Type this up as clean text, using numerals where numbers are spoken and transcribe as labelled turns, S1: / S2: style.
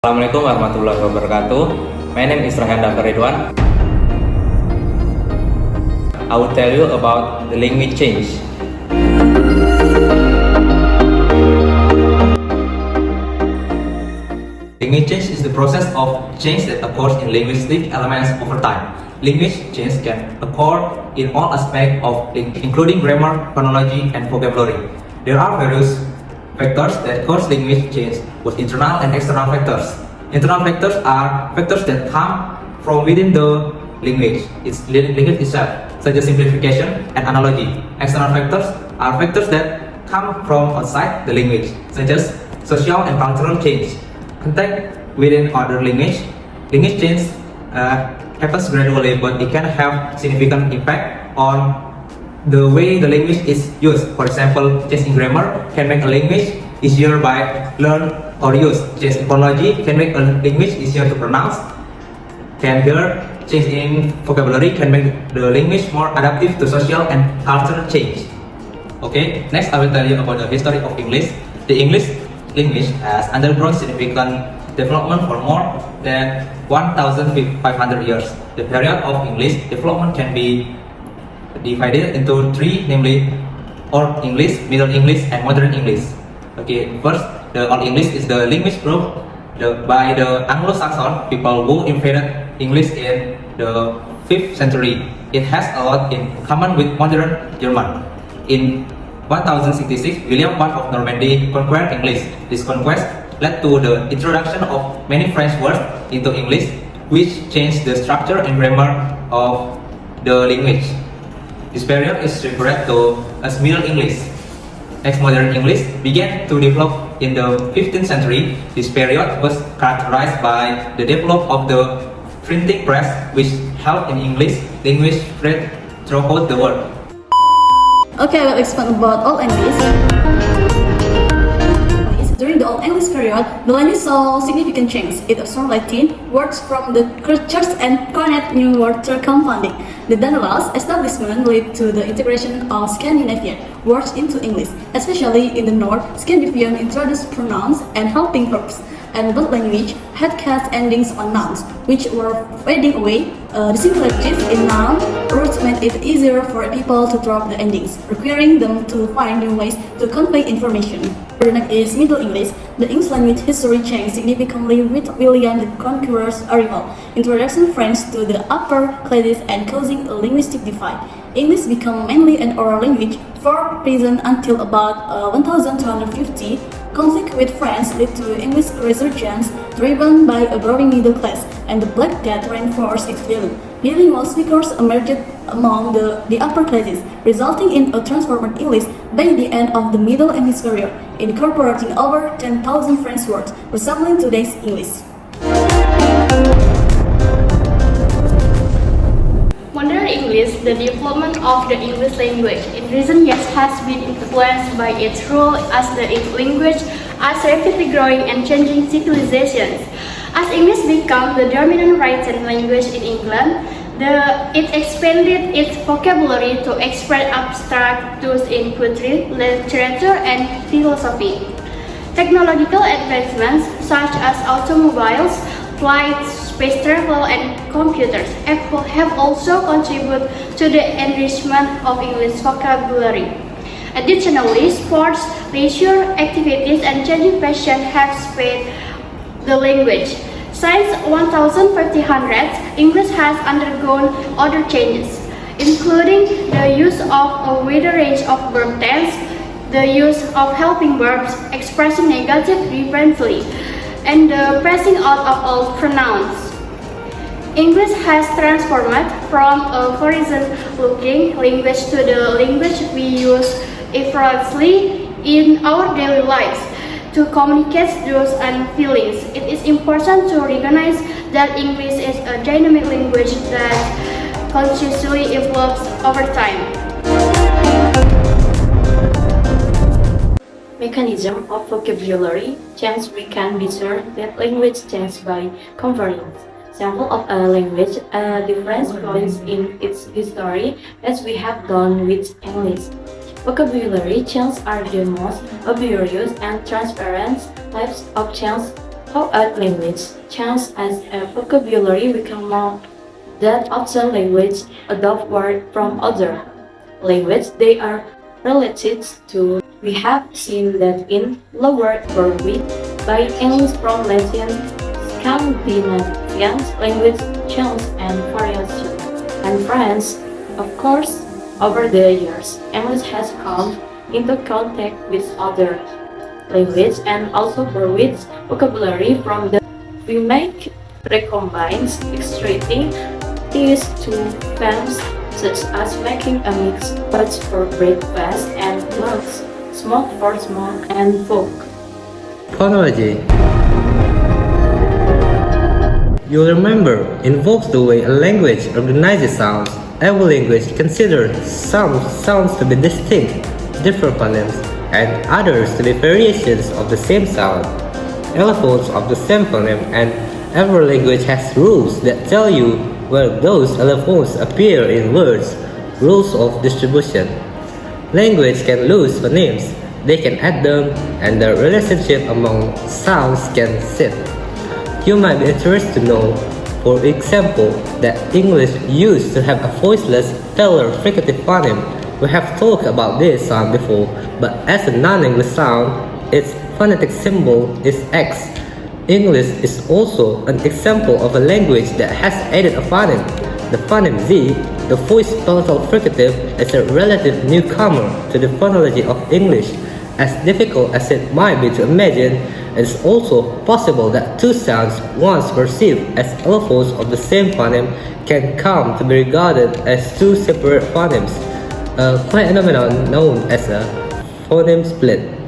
S1: Assalamualaikum warahmatullahi wabarakatuh. My name is Rahanda Faridwan. I will tell you about the language change. Language change is the process of change that occurs in linguistic elements over time. Language change can occur in all aspects of including grammar, phonology, and vocabulary. There are various factors that cause language change, both internal and external factors. Internal factors are factors that come from within the language itself, such as simplification and analogy. External factors are factors that come from outside the language, such as social and cultural change. Contact within other language change happens gradually, but it can have significant impact on the way the language is used. For example, change in grammar can make a language easier by learn or use. Change in phonology can make a language easier to pronounce. Change in vocabulary can make the language more adaptive to social and cultural change. Okay, next I will tell you about the history of English. The English language has undergone significant development for more than 1,500 years. The period of English development can be divided into three, namely Old English, Middle English, and Modern English. Okay, first, the Old English is the linguistic group by the Anglo-Saxon people who invented English in the 5th century. It has a lot in common with modern German. In 1066, William I of Normandy conquered English. This conquest led to the introduction of many French words into English, which changed the structure and grammar of the language. This period is referred to as Middle English. Next, Modern English began to develop in the 15th century. This period was characterized by the development of the printing press, which helped in English language spread throughout the world.
S2: Okay, I will explain about Old English. During the Old English period, the language saw significant change. It absorbed Latin words from the cultures and coined new words through compounding. The Danela's establishment led to the integration of Scandinavian words into English, especially in the North. Scandinavian introduced pronouns and helping verbs, and both language had cast endings on nouns, which were fading away. The similarities in noun roots made it easier for people to drop the endings, requiring them to find new ways to convey information. The next is Middle English. The English language history changed significantly with William the Conqueror's arrival, introducing French to the upper classes and causing a linguistic divide. English became mainly an oral language for peasants until about 1250. Conflict with France led to English resurgence, driven by a growing middle class, and the Black Death reinforced its value. Bilingual speakers emerged among the upper classes, resulting in a transformed English by the end of the Middle English period, incorporating over 10,000 French words, resembling today's English.
S3: Modern English, the development of the English language in recent years has been influenced by its role as the language as rapidly growing and changing civilizations. As English became the dominant written language in England, it expanded its vocabulary to express abstract truths in poetry, literature, and philosophy. Technological advancements such as automobiles, flights, space travel, and computers have also contributed to the enrichment of English vocabulary. Additionally, sports, leisure activities, and changing fashion have spread the language. Since 1500s, English has undergone other changes, including the use of a wider range of verb tense, the use of helping verbs expressing negative differently, and the pressing out of all pronouns. English has transformed from a horizon-looking language to the language we use effortlessly in our daily lives to communicate thoughts and feelings. It is important to recognize that English is a dynamic language that consciously evolves over time.
S4: Mechanism of vocabulary change. We can be sure that language changes by convergence. Sample of a language, different points in its history, as we have done with English. Vocabulary changes are the most obvious and transparent types of change How language changes as a vocabulary become more that often language adopt word from other language they are related to. We have seen that in lower Berwick by English from Latin, Scandinavian language change and variation. And France, of course, over the years, English has come into contact with other language and also Berwick vocabulary from the we make recombines extracting these two terms such as making a mix pots for breakfast and lunch, smoke for smoke and folk.
S5: Phonology. You'll remember invokes the way a language organizes sounds. Every language considers some sounds to be distinct, different phonemes, and others to be variations of the same sound, allophones of the same phoneme, and every language has rules that tell you where those allophones appear in words, rules of distribution. Language can lose phonemes, they can add them, and the relationship among sounds can shift. You might be interested to know, for example, that English used to have a voiceless velar fricative phoneme. We have talked about this sound before, but as a non-English sound, its phonetic symbol is X. English is also an example of a language that has added a phoneme. The phoneme Z, the voiced palatal fricative, is a relative newcomer to the phonology of English. As difficult as it might be to imagine, it is also possible that two sounds once perceived as allophones of the same phoneme can come to be regarded as two separate phonemes, a phenomenon known as a phoneme split.